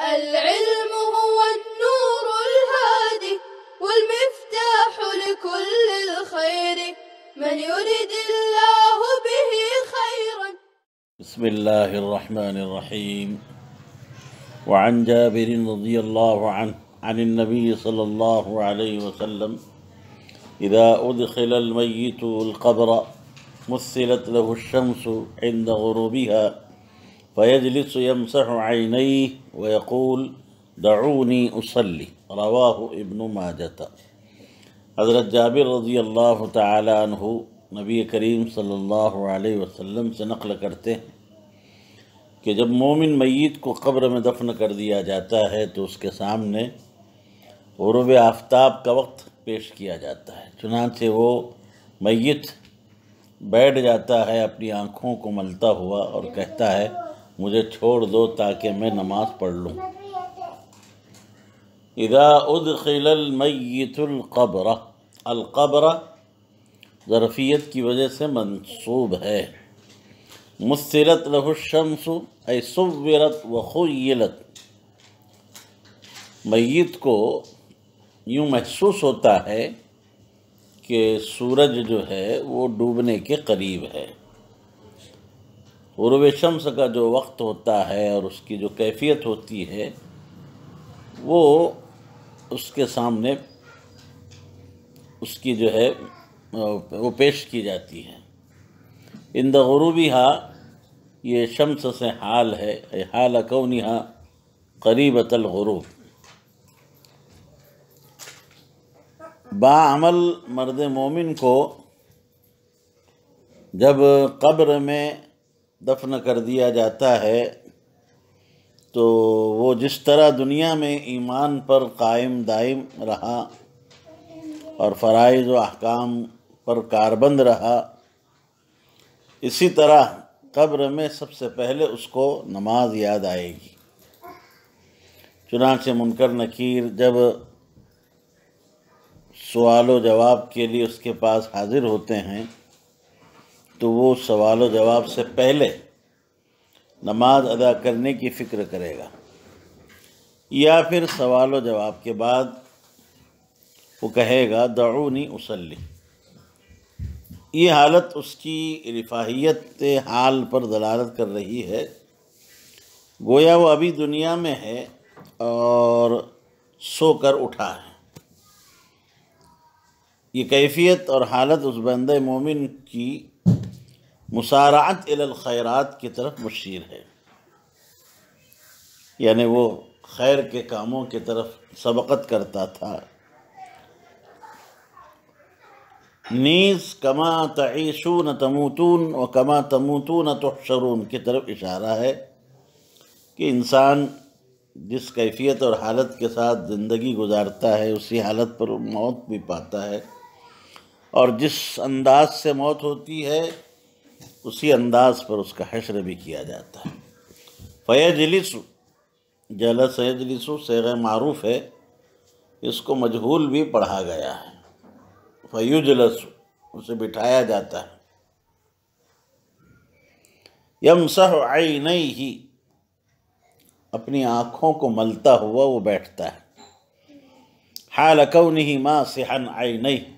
العلم هو النور الهادي والمفتاح لكل الخير من يرد الله به خيرا. بسم الله الرحمن الرحيم. وعن جابر رضي الله عنه عن النبي صلى الله عليه وسلم إذا أدخل الميت القبر مثلت له الشمس عند غروبها فيجلس يمسح عينيه ويقول دعوني أصلي. رواہ ابن ماجہ. حضرت جابر رضی اللہ تعالی عنہ نبی کریم صلی اللہ علیہ وسلم سے نقل کرتے ہیں کہ جب مومن میت کو قبر میں دفن کر دیا جاتا ہے تو اس کے سامنے غروب آفتاب کا وقت پیش کیا جاتا ہے. چنانچہ وہ میت بیٹھ جاتا ہے اپنی آنکھوں کو ملتا ہوا اور کہتا ہے مجھے چھوڑ دو تاکہ میں نماز پڑھ لوں. اذا ادخل المیت القبر، القبر ظرفیت کی وجہ سے منصوب ہے. مثلت له الشمس ای صورت وخیلت، میت کو یوں محسوس ہوتا ہے کہ سورج جو ہے وہ ڈوبنے کے قریب ہے. غروب شمس کا جو وقت ہوتا ہے اور اس کی جو کیفیت ہوتی ہے وہ اس کے سامنے اس کی جو ہے وہ پیش کی جاتی ہے. عند غروبها یہ شمس سے حال ہے، حال کونها قریبۃ الغروب. باعمل مرد مومن کو جب قبر میں دفن کر دیا جاتا ہے تو وہ جس طرح دنیا میں ایمان پر قائم دائم رہا اور فرائض و احکام پر کاربند رہا، اسی طرح قبر میں سب سے پہلے اس کو نماز یاد آئے گی. چنانچہ منکر نکیر جب سوال و جواب کے لیے اس کے پاس حاضر ہوتے ہیں تو وہ سوال و جواب سے پہلے نماز ادا کرنے کی فکر کرے گا، یا پھر سوال و جواب کے بعد وہ کہے گا دعونی اصلی. یہ حالت اس کی رفاہیت حال پر دلالت کر رہی ہے، گویا وہ ابھی دنیا میں ہے اور سو کر اٹھا ہے. یہ کیفیت اور حالت اس بندہ مومن کی مسارعت الی الخیرات کی طرف مشیر ہے، یعنی وہ خیر کے کاموں کی طرف سبقت کرتا تھا. نیز کما تعیشون تموتون و کما تموتون تحشرون کی طرف اشارہ ہے کہ انسان جس کیفیت اور حالت کے ساتھ زندگی گزارتا ہے اسی حالت پر موت بھی پاتا ہے، اور جس انداز سے موت ہوتی ہے اسی انداز پر اس کا حشر بھی کیا جاتا ہے. فیجلس، جلس یجلس صیغہ معروف ہے، اس کو مجہول بھی پڑھا گیا ہے. فیجلس، اسے بٹھایا جاتا ہے. یمسح عینیہ، اپنی آنکھوں کو ملتا ہوا وہ بیٹھتا ہے. حال کونہ ماسحا عینیہ،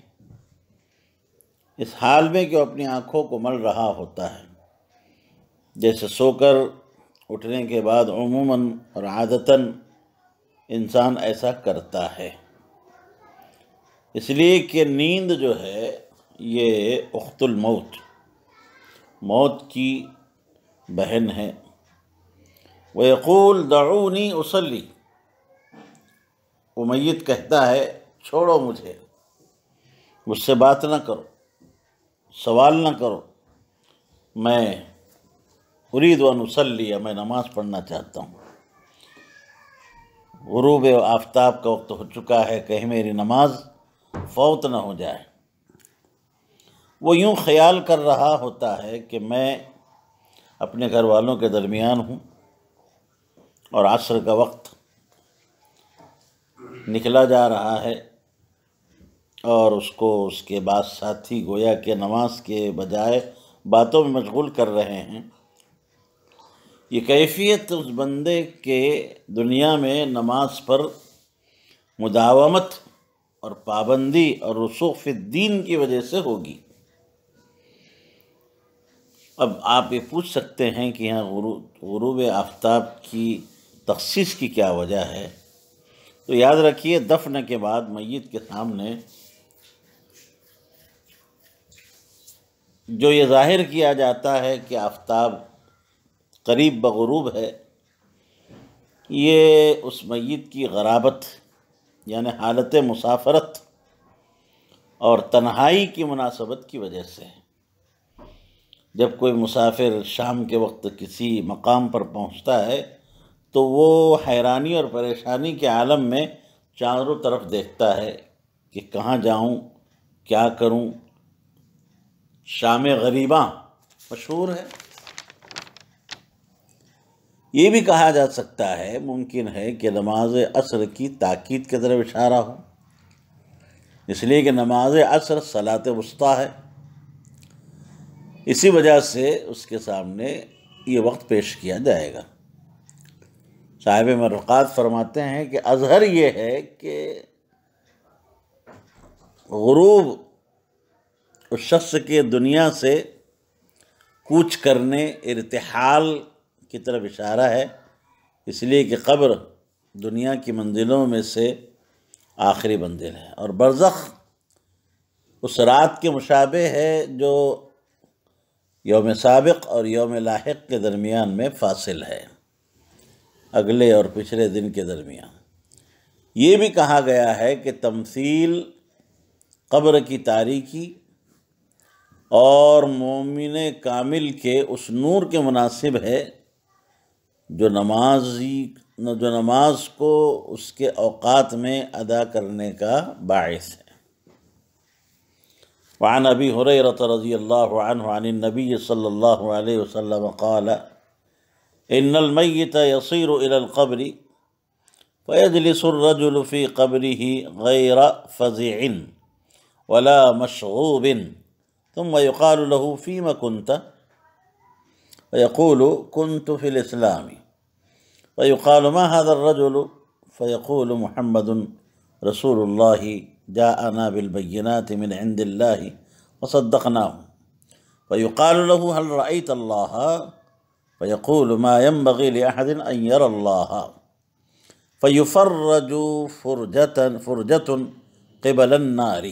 اس حال میں کہ وہ اپنی آنکھوں کو مل رہا ہوتا ہے. جیسے سو کر اٹھنے کے بعد عموماً اور عادتاً انسان ایسا کرتا ہے، اس لیے کہ نیند جو ہے یہ اخت الموت، موت کی بہن ہے. وَيَقُولُ دَعُونِي أُصَلِّ، وہ میت کہتا ہے چھوڑو مجھ سے بات نہ کرو، سوال نہ کرو، میں اريد ان اصلی، میں نماز پڑھنا چاہتا ہوں. غروب آفتاب کا وقت ہو چکا ہے، کہیں میری نماز فوت نہ ہو جائے. وہ یوں خیال کر رہا ہوتا ہے کہ میں اپنے گھر والوں کے درمیان ہوں اور عصر کا وقت نکلا جا رہا ہے اور اس کے بعد ساتھی گویا کہ نماز کے بجائے باتوں میں مشغول کر رہے ہیں. یہ کیفیت اس بندے کے دنیا میں نماز پر مداومت اور پابندی اور رسوخ فی الدین کی وجہ سے ہوگی۔ اب آپ یہ پوچھ سکتے ہیں کہ یہاں غروب آفتاب کی تخصیص کی کیا وجہ ہے؟ تو یاد رکھیے، دفن کے بعد میت کے سامنے جو یہ ظاہر کیا جاتا ہے کہ آفتاب قریب بغروب ہے، یہ اس میت کی غرابت یعنی حالت مسافرت اور تنہائی کی مناسبت کی وجہ سے ہے۔ جب کوئی مسافر شام کے وقت کسی مقام پر پہنچتا ہے تو وہ حیرانی اور پریشانی کے عالم میں چاروں طرف دیکھتا ہے کہ کہاں جاؤں، کیا کروں۔ شام غریباں مشہور ہے۔ یہ بھی کہا جا سکتا ہے، ممکن ہے کہ نماز عصر کی تاکید کی طرف اشارہ ہو، اس لیے کہ نماز عصر صلاۃ وسطیٰ ہے، اسی وجہ سے اس کے سامنے یہ وقت پیش کیا جائے گا۔ صاحب مرقات فرماتے ہیں کہ اظہر یہ ہے کہ غروب اس شخص کے دنیا سے کوچ کرنے، ارتحال کی طرف اشارہ ہے، اس لیے کہ قبر دنیا کی منزلوں میں سے آخری منزل ہے، اور برزخ اس رات کے مشابہ ہے جو یوم سابق اور یوم لاحق کے درمیان میں فاصل ہے، اگلے اور پچھلے دن کے درمیان۔ یہ بھی کہا گیا ہے کہ تمثیل قبر کی تاریکی اور مومن کامل کے اس نور کے مناسب ہے جو نماز کو اس کے اوقات میں ادا کرنے کا باعث ہے۔ وعن ابی ہریرہ رضی اللہ عنہ عن النبی صلی اللہ علیہ وسلم قال ان المیت یصیر الى القبر فیجلس الرجل فی قبره غیر فزع ولا مشغوب ثم يقال له فيما كنت فيقول كنت في الإسلام فيقال ما هذا الرجل فيقول محمد رسول الله جاءنا بالبينات من عند الله وصدقناه فيقال له هل رأيت الله فيقول ما ينبغي لأحد أن يرى الله فيفرج فرجة قبل النار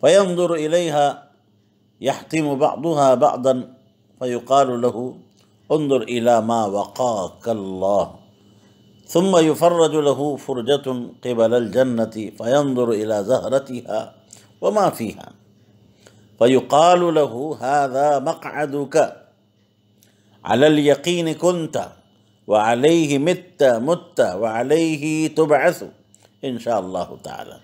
فينظر إليها يحتم بعضها بعضا فيقال له انظر إلى ما وقاك الله ثم يفرج له فرجة قبل الجنة فينظر إلى زهرتها وما فيها فيقال له هذا مقعدك على اليقين كنت وعليه مت وعليه تبعث إن شاء الله تعالى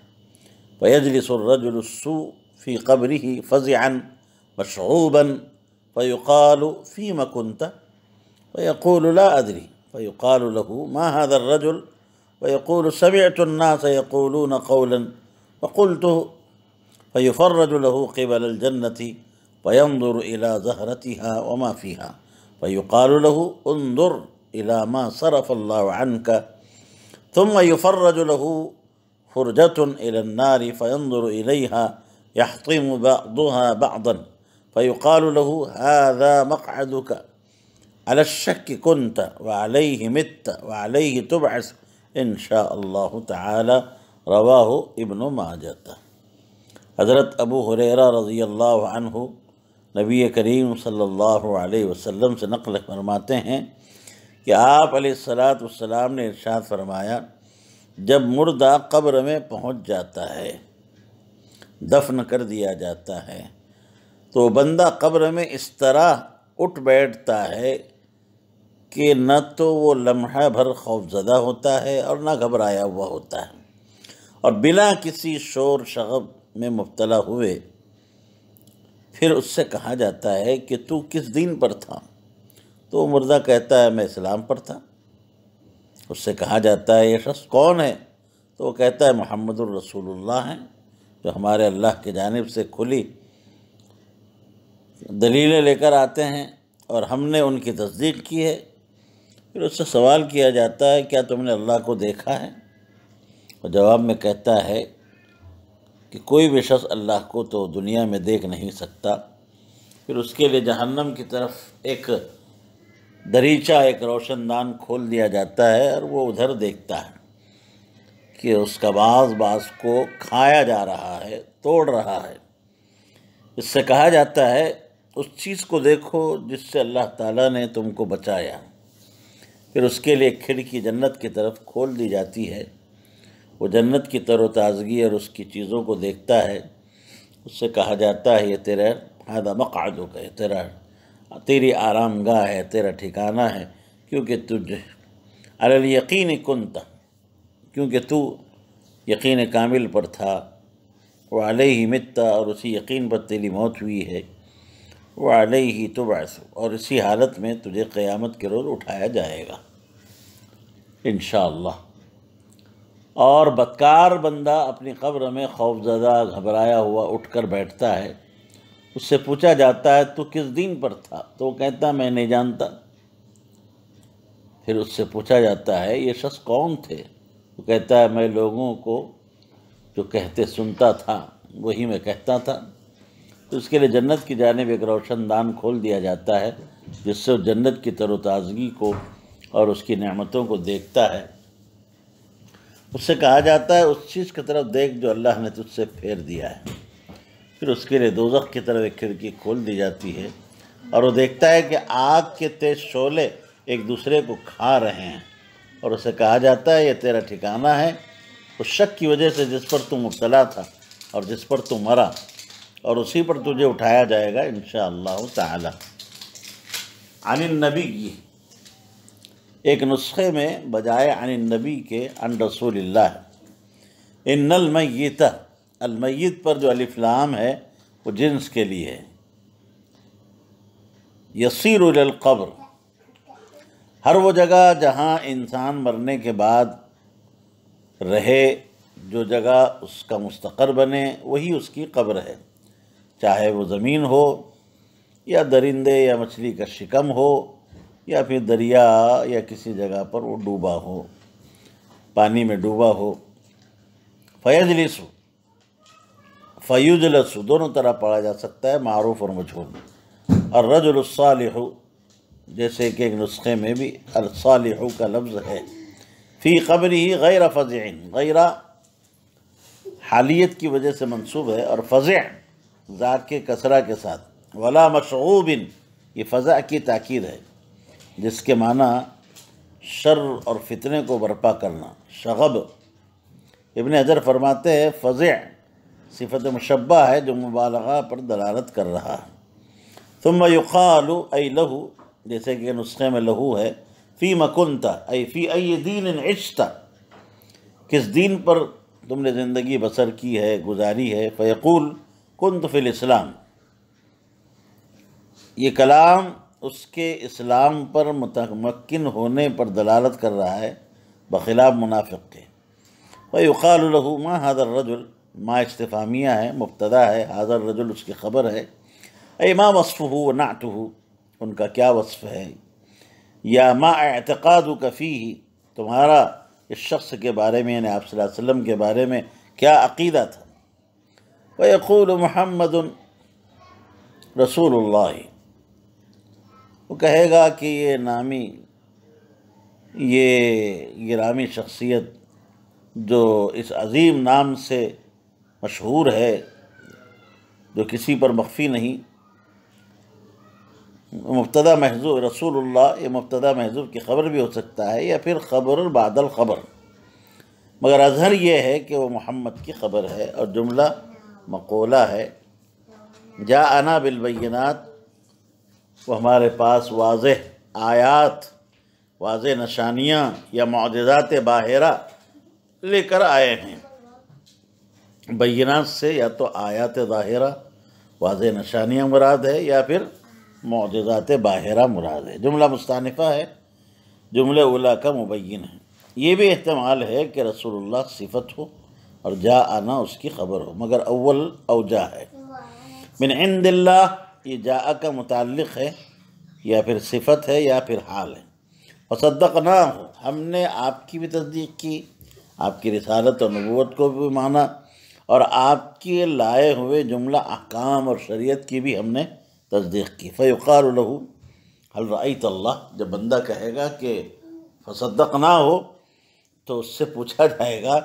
فيجلس الرجل السوء في قبره فزعا مشعوبا فيقال فيما كنت فيقول لا أدري فيقال له ما هذا الرجل فيقول سمعت الناس يقولون قولا فقلته فيفرج له قبل الجنة فينظر إلى زهرتها وما فيها فيقال له انظر إلى ما صرف الله عنك ثم يفرج له فرجة إلى النار فينظر إليها يحطم بعضها بعضا فيقال له هذا مقعدك على الشك كنت وعليه مت وعليه تبعث إن شاء الله تعالى رواہ ابن ماجہ۔ حضرت ابو ہریرہ رضی اللہ عنہ نبی کریم صلی اللہ علیہ وسلم سے نقل فرماتے ہیں کہ آپ علیہ السلام نے ارشاد فرمایا، جب مردہ قبر میں پہنچ جاتا ہے، دفن کر دیا جاتا ہے، تو بندہ قبر میں اس طرح اٹھ بیٹھتا ہے کہ نہ تو وہ لمحہ بھر خوف زدہ ہوتا ہے اور نہ گھبرایا ہوا ہوتا ہے، اور بلا کسی شور شغب میں مبتلا ہوئے پھر اس سے کہا جاتا ہے کہ تو کس دین پر تھا؟ تو وہ مردہ کہتا ہے میں اسلام پر تھا۔ اس سے کہا جاتا ہے یہ شخص کون ہے؟ تو وہ کہتا ہے محمد الرسول اللہ ہیں، جو ہمارے اللہ کی جانب سے کھلی دلیلیں لے کر آتے ہیں اور ہم نے ان کی تصدیق کی ہے۔ پھر اس سے سوال کیا جاتا ہے کیا تم نے اللہ کو دیکھا ہے؟ اور جواب میں کہتا ہے کہ کوئی بھی شخص اللہ کو تو دنیا میں دیکھ نہیں سکتا۔ پھر اس کے لیے جہنم کی طرف ایک دریچہ، ایک روشن دان کھول دیا جاتا ہے اور وہ ادھر دیکھتا ہے کہ اس کا بعض کو کھایا جا رہا ہے، توڑ رہا ہے۔ اس سے کہا جاتا ہے اس چیز کو دیکھو جس سے اللہ تعالیٰ نے تم کو بچایا۔ پھر اس کے لیے ایک کھڑکی جنت کی طرف کھول دی جاتی ہے، وہ جنت کی تر و تازگی اور اس کی چیزوں کو دیکھتا ہے۔ اس سے کہا جاتا ہے یہ تیرا ہذا مقعدک ہے، تیری آرام گاہ ہے، تیرا ٹھکانہ ہے، کیونکہ تجھے علی الیقین کنت، کیونکہ تو یقین کامل پر تھا، وعلیہ مت، اور اسی یقین پر تیری موت ہوئی ہے، وعلیہ تبعث، اور اسی حالت میں تجھے قیامت کے روز اٹھایا جائے گا انشاءاللہ۔ اور بدکار بندہ اپنی قبر میں خوفزدہ گھبرایا ہوا اٹھ کر بیٹھتا ہے، اس سے پوچھا جاتا ہے تو کس دین پر تھا؟ تو وہ کہتا میں نہیں جانتا۔ پھر اس سے پوچھا جاتا ہے یہ شخص کون تھے؟ وہ کہتا ہے میں لوگوں کو جو کہتے سنتا تھا وہی میں کہتا تھا۔ تو اس کے لیے جنت کی جانب ایک روشن دان کھول دیا جاتا ہے جس سے وہ جنت کی تر و تازگی کو اور اس کی نعمتوں کو دیکھتا ہے۔ اس سے کہا جاتا ہے اس چیز کی طرف دیکھ جو اللہ نے تجھ سے پھیر دیا ہے۔ پھر اس کے لیے دوزخ کی طرف ایک کھڑکی کھول دی جاتی ہے اور وہ دیکھتا ہے کہ آگ کے تیز شعلے ایک دوسرے کو کھا رہے ہیں، اور اسے کہا جاتا ہے یہ تیرا ٹھکانہ ہے اس شک کی وجہ سے جس پر تو مبتلا تھا اور جس پر تو مرا، اور اسی پر تجھے اٹھایا جائے گا انشاءاللہ تعالی۔ عن النبی، ایک نسخے میں بجائے عن النبی کے عن رسول اللہ۔ ان المیت، المیت پر جو الف لام ہے وہ جنس کے لیے ہے۔ یسیر الی القبر، ہر وہ جگہ جہاں انسان مرنے کے بعد رہے، جو جگہ اس کا مستقر بنے وہی اس کی قبر ہے، چاہے وہ زمین ہو یا درندے یا مچھلی کا شکم ہو یا پھر دریا یا کسی جگہ پر وہ ڈوبا ہو، پانی میں ڈوبا ہو۔ فیجلس، فیجلس دونوں طرح پڑھا جا سکتا ہے، معروف اور مجہول۔ الرجل الصالح، جیسے کہ ایک نسخے میں بھی الصالح کا لفظ ہے، فی قبرہ غیر فزع، غیر حالیت کی وجہ سے منصوب ہے، اور فزع ذا کے کسرہ کے ساتھ، ولا مشغوب، یہ فزع کی تاکید ہے جس کے معنی شر اور فتنے کو برپا کرنا، شغب۔ ابن حجر فرماتے ہیں فزع صفت مشبہ ہے جو مبالغہ پر دلالت کر رہا ہے۔ ثم یقال ای لہو، جیسے کہ نسخے میں لہو ہے، فیم کنت ای فی ای دین عشت، کس دین پر تم نے زندگی بسر کی ہے، گزاری ہے۔ فیقول کنت فی الاسلام، یہ کلام اس کے اسلام پر متمکن ہونے پر دلالت کر رہا ہے بخلاف منافق کے۔ ویقال له ما هذا الرجل، ما استفہامیہ ہے، مبتدا ہے، هذا الرجل اس کی خبر ہے، ای ما وصفه ونعته، ان کا کیا وصف ہے، یا ما اعتقادک فیہ، تمہارا اس شخص کے بارے میں یعنی آپ صلی اللہ علیہ وسلم کے بارے میں کیا عقیدہ تھا۔ ویقول محمد رسول اللہ، وہ کہے گا کہ یہ نامی، یہ گرامی شخصیت جو اس عظیم نام سے مشہور ہے، جو کسی پر مخفی نہیں، مبتدا محذوف، رسول اللہ یہ مبتدا محذوف کی خبر بھی ہو سکتا ہے یا پھر خبر بعد الخبر، مگر اظہر یہ ہے کہ وہ محمد کی خبر ہے اور جملہ مقولہ ہے۔ جاءنا بالبینات، وہ ہمارے پاس واضح آیات، واضح نشانیاں یا معجزات باہرہ لے کر آئے ہیں۔ بینات سے یا تو آیات ظاہرہ واضح نشانیاں مراد ہے یا پھر معجزات باہرہ مراد ہے۔ جملہ مستانفہ ہے، جملہ اولا کا مبین ہے۔ یہ بھی احتمال ہے کہ رسول اللہ صفت ہو اور جاءنا اس کی خبر ہو، مگر اول اوجہ ہے۔ من عند اللہ، یہ جاء کا متعلق ہے یا پھر صفت ہے یا پھر حال ہے۔ فصدقناہ، ہم نے آپ کی بھی تصدیق کی، آپ کی رسالت اور نبوت کو بھی مانا، اور آپ کے لائے ہوئے جملہ احکام اور شریعت کی بھی ہم نے تصدیق کی۔ فیقال لہ هل رأیت اللہ، جب بندہ کہے گا کہ فصدقناہ ہو، تو اس سے پوچھا جائے گا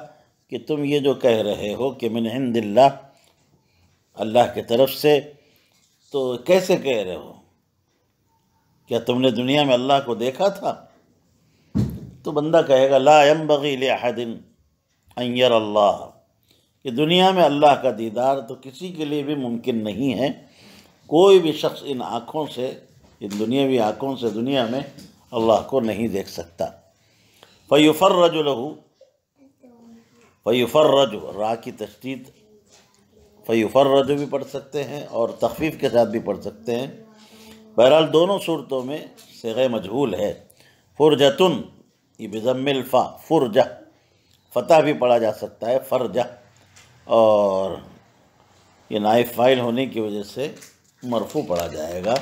کہ تم یہ جو کہہ رہے ہو کہ من عند اللہ، اللہ کی طرف سے، تو کیسے کہہ رہے ہو؟ کیا تم نے دنیا میں اللہ کو دیکھا تھا؟ تو بندہ کہے گا لا ينبغی لأحد ان ير اللہ، کہ دنیا میں اللہ کا دیدار تو کسی کے لیے بھی ممکن نہیں ہے، کوئی بھی شخص ان آنکھوں سے، ان دنیاوی آنکھوں سے دنیا میں اللہ کو نہیں دیکھ سکتا۔ فیفرج لہ، فیفرج، را کی تشدید فیفرج بھی پڑھ سکتے ہیں اور تخفیف کے ساتھ بھی پڑھ سکتے ہیں، بہرحال دونوں صورتوں میں صیغہ مجہول ہے۔ فرجتن، یہ بضم الفا، فرجہ، فتح بھی پڑھا جا سکتا ہے فرجہ، اور یہ نائب فاعل ہونے کی وجہ سے مرفوع پڑھا جائے گا۔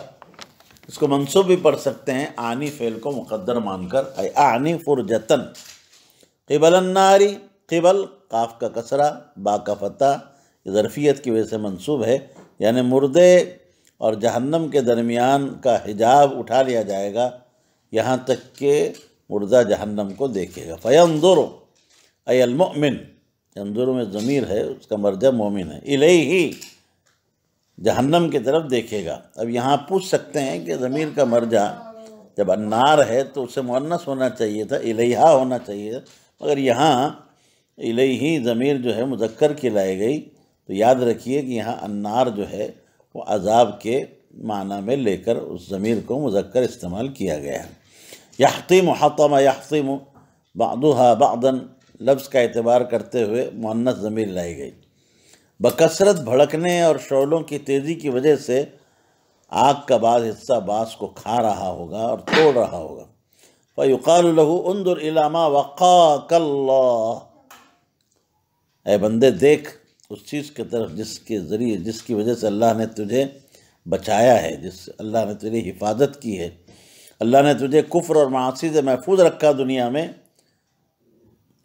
اس کو منصوب بھی پڑھ سکتے ہیں آنی فعل کو مقدر مان کر، اے آنی فرجتن، قبل الناری، قبل قاف کا کسرہ با کا فتح، یہ ظرفیت کی وجہ سے منصوب ہے، یعنی مردے اور جہنم کے درمیان کا حجاب اٹھا لیا جائے گا یہاں تک کہ مردہ جہنم کو دیکھے گا۔ فینظر، اے المؤمن، ینظر میں ضمیر ہے، اس کا مرجع مومن ہے، الیہ، جہنم کی طرف دیکھے گا۔ اب یہاں پوچھ سکتے ہیں کہ ضمیر کا مرجع جب النار ہے تو اسے مؤنث ہونا چاہیے تھا، الیہا ہونا چاہیے، مگر یہاں الیہ ضمیر جو ہے مذکر کی لائی گئی، تو یاد رکھیے کہ یہاں النار جو ہے وہ عذاب کے معنی میں لے کر اس ضمیر کو مذکر استعمال کیا گیا ہے۔ یحطم، حطم یحطم، بعضها بعضا، لفظ کا اعتبار کرتے ہوئے مؤنث ضمیر لائی گئی۔ بکثرت بھڑکنے اور شعلوں کی تیزی کی وجہ سے آگ کا بعض حصہ بعض کو کھا رہا ہوگا اور توڑ رہا ہوگا۔ فَيُقَالُ لَهُ انظر إِلَى مَا وَقَاكَ اللَّهُ، اے بندے دیکھ اس چیز کی طرف جس کے ذریعے، جس کی وجہ سے اللہ نے تجھے بچایا ہے، اللہ نے تیری حفاظت کی ہے، اللہ نے تجھے کفر اور معاصی سے محفوظ رکھا دنیا میں۔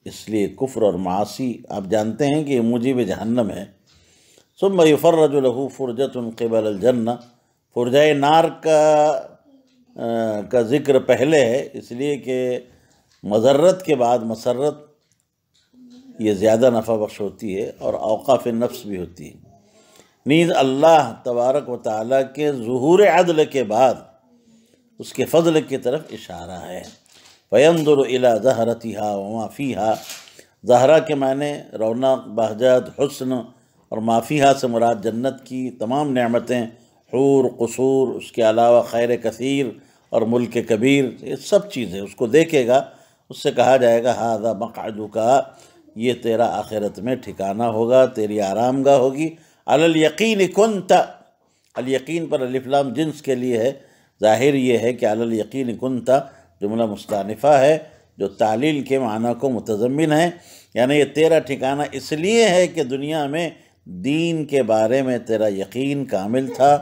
اس لیے کفر اور معاصی آپ جانتے ہیں کہ یہ موجب جہنم ہے۔ ثم یفرج له فرجۃ قبل الجنہ، فرجہ نار کا ذکر پہلے ہے، اس لیے کہ مضرت کے بعد مسرت یہ زیادہ نفع بخش ہوتی ہے اور اوقاف النفس بھی ہوتی ہے۔ نیز اللہ تبارک و تعالیٰ کے ظہور عدل کے بعد اس کے فضل کی طرف اشارہ ہے۔ فَيَنظُرُ إِلَى زَهْرَتِهَا وَمَا فِيهَا، زہرہ کے معنی رونق، بہجت، حسن، اور ما فیہا سے مراد جنت کی تمام نعمتیں، حور، قصور، اس کے علاوہ خیر کثیر اور ملک کبیر، یہ سب چیزیں اس کو دیکھے گا، اس سے کہا جائے گا ھذا مقعدک، یہ تیرا آخرت میں ٹھکانہ ہوگا، تیری آرام گاہ ہوگی۔ علی الیقین کنت، الیقین پر الف لام جنس کے لیے ہے، ظاہر یہ ہے کہ علی الیقین کنت جملہ مستانفہ ہے جو تعلیل کے معنی کو متضمن ہے، یعنی یہ تیرا ٹھکانہ اس لیے ہے کہ دنیا میں دین کے بارے میں تیرا یقین کامل تھا۔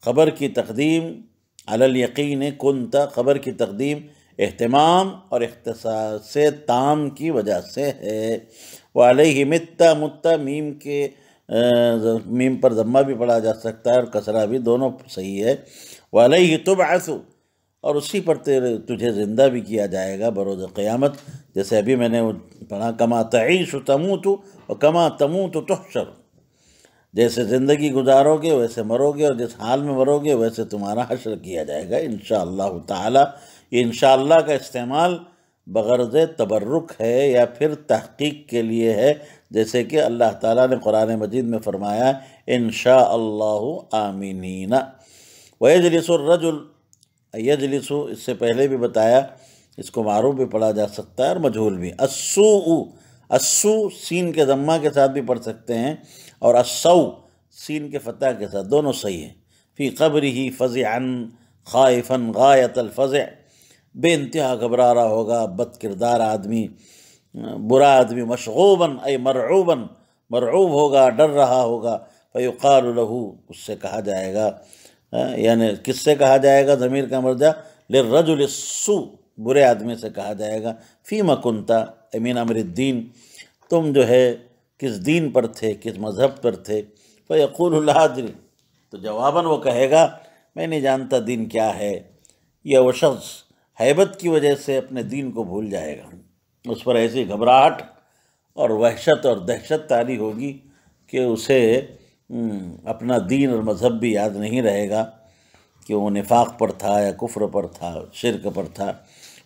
خبر کی تقدیم علی الیقین کنت، خبر کی تقدیم اہتمام اور اختصاص تام کی وجہ سے ہے۔ وعلیہ مت، مت میم پر ضمہ بھی پڑھا جا سکتا ہے اور کسرہ بھی، دونوں صحیح ہے۔ وعلیہ تبعث، اور اسی پر تجھے زندہ بھی کیا جائے گا بروز قیامت، جیسے ابھی میں نے پڑھا کما تعیش تموت وکما تموت تحشر، جیسے زندگی گزارو گے ویسے مرو گے، اور جس حال میں مرو گے ویسے تمہارا حشر کیا جائے گا انشاءاللہ تعالی۔ یہ انشاءاللہ کا استعمال بغرض تبرک ہے یا پھر تحقیق کے لیے ہے، جیسے کہ اللہ تعالیٰ نے قرآن مجید میں فرمایا انشاءاللہ آمینین۔ وَيَجْلِسُ الرَّجُلُ، یجلس اس سے پہلے بھی بتایا، اس کو معروف بھی پڑھا جا سکتا ہے اور مجہول بھی۔ السوء، السوء سین کے ضمہ کے ساتھ بھی پڑھ سکتے ہیں، اور السوء سین کے فتح کے ساتھ، دونوں صحیح ہیں۔ فی قبرہ فزعا خائفا غایت الفزع، بے انتہا گھبرا رہا ہوگا بد کردار آدمی، برا آدمی، مشغوبا ای مرعوبا، مرعوب ہوگا، ڈر رہا ہوگا۔ فیقال لہ، اس سے کہا جائے گا، یعنی کس سے کہا جائے گا، ضمیر کا مرجع للرجل السوء، برے آدمی سے کہا جائے گا فیما کنتا امین امر الدین، تم جو ہے کس دین پر تھے، کس مذہب پر تھے؟ فیقول لا ادری، تو جواباً وہ کہے گا میں نہیں جانتا دین کیا ہے. یا وہ شخص ہیبت کی وجہ سے اپنے دین کو بھول جائے گا، اس پر ایسی گھبراہٹ اور وحشت اور دہشت طاری ہوگی کہ اسے اپنا دین اور مذہب بھی یاد نہیں رہے گا کہ وہ نفاق پر تھا یا کفر پر تھا، شرک پر تھا.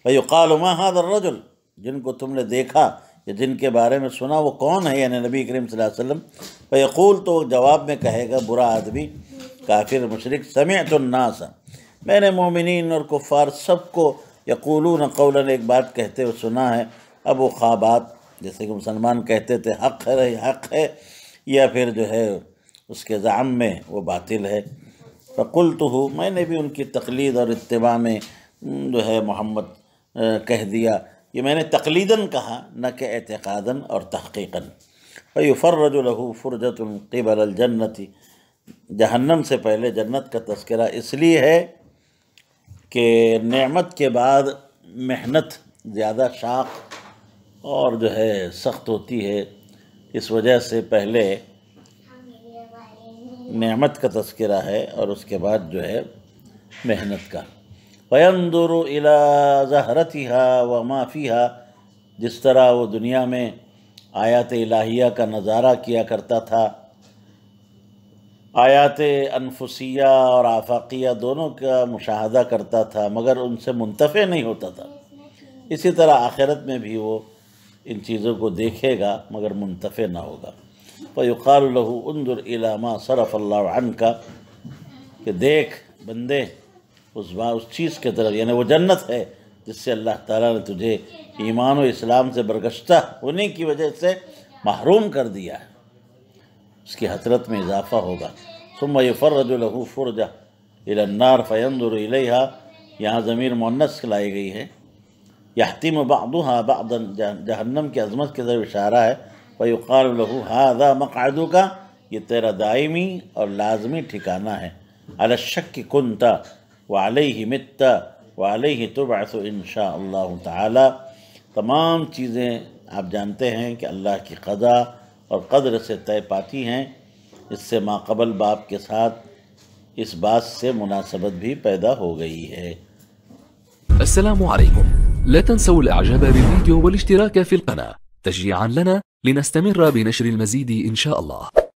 فیقال ما ھذا الرجل، جن کو تم نے دیکھا یا جن کے بارے میں سنا وہ کون ہے، یعنی نبی کریم صلی اللہ علیہ وسلم. فیقول، تو جواب میں کہے گا برا آدمی، کافر مشرک، سمعت الناس، میں نے مومنین اور کفار سب کو یقولون قولا، ایک بات کہتے ہوئے سنا ہے، اب وہ خوابات جیسے کہ مسلمان کہتے تھے حق ہے حق ہے، یا پھر جو ہے اس کے زعم میں وہ باطل ہے. فقلتہ، میں نے بھی ان کی تقلید اور اتباع میں جو ہے محمد کہہ دیا، یہ میں نے تقلیداً کہا نہ کہ اعتقاداً اور تحقیقاً. فیفرج لہ فرجۃ قبل الجنۃ، جہنم سے پہلے جنت کا تذکرہ اس لیے ہے کہ نعمت کے بعد محنت زیادہ شاق اور جو ہے سخت ہوتی ہے، اس وجہ سے پہلے نعمت کا تذکرہ ہے اور اس کے بعد جو ہے محنت کا. فینظر الی زہرتها وما فیہا، جس طرح وہ دنیا میں آیات الہیہ کا نظارہ کیا کرتا تھا، آیات انفسیہ اور آفاقیہ دونوں کا مشاہدہ کرتا تھا مگر ان سے منتفع نہیں ہوتا تھا، اسی طرح آخرت میں بھی وہ ان چیزوں کو دیکھے گا مگر منتفع نہ ہوگا. فیقال لہ انظر الی ما صرف اللہ عنک، کہ دیکھ بندے اس چیز کے طرف، یعنی وہ جنت ہے جس سے اللہ تعالیٰ نے تجھے ایمان و اسلام سے برگشتہ ہونے کی وجہ سے محروم کر دیا ہے، اس کی حسرت میں اضافہ ہوگا. ثم یفرج لہ فرجہ الی النار فینظر الیہا، یہاں ضمیر مؤنث لائی گئی ہے، یحتم بعضها بعضا، جہنم کی عظمت کی طرف اشارہ ہے. فیقال لہ ھذا مقعدک، یہ تیرا دائمی اور لازمی ٹھکانہ ہے. علی الشک کنت وعلیہ مت وعلیہ تبعث انشاء اللہ تعالی. تمام چیزیں آپ جانتے ہیں کہ اللہ کی قضا اور قدر سے طے پاتی ہیں، اس سے ماقبل باب کے ساتھ اس بات سے مناسبت بھی پیدا ہو گئی ہے. السلام عليكم، لا تنسوا الاعجاب بالفيديو والاشتراك في القناة تشجيعا لنا لنستمر بنشر المزيد إن شاء الله.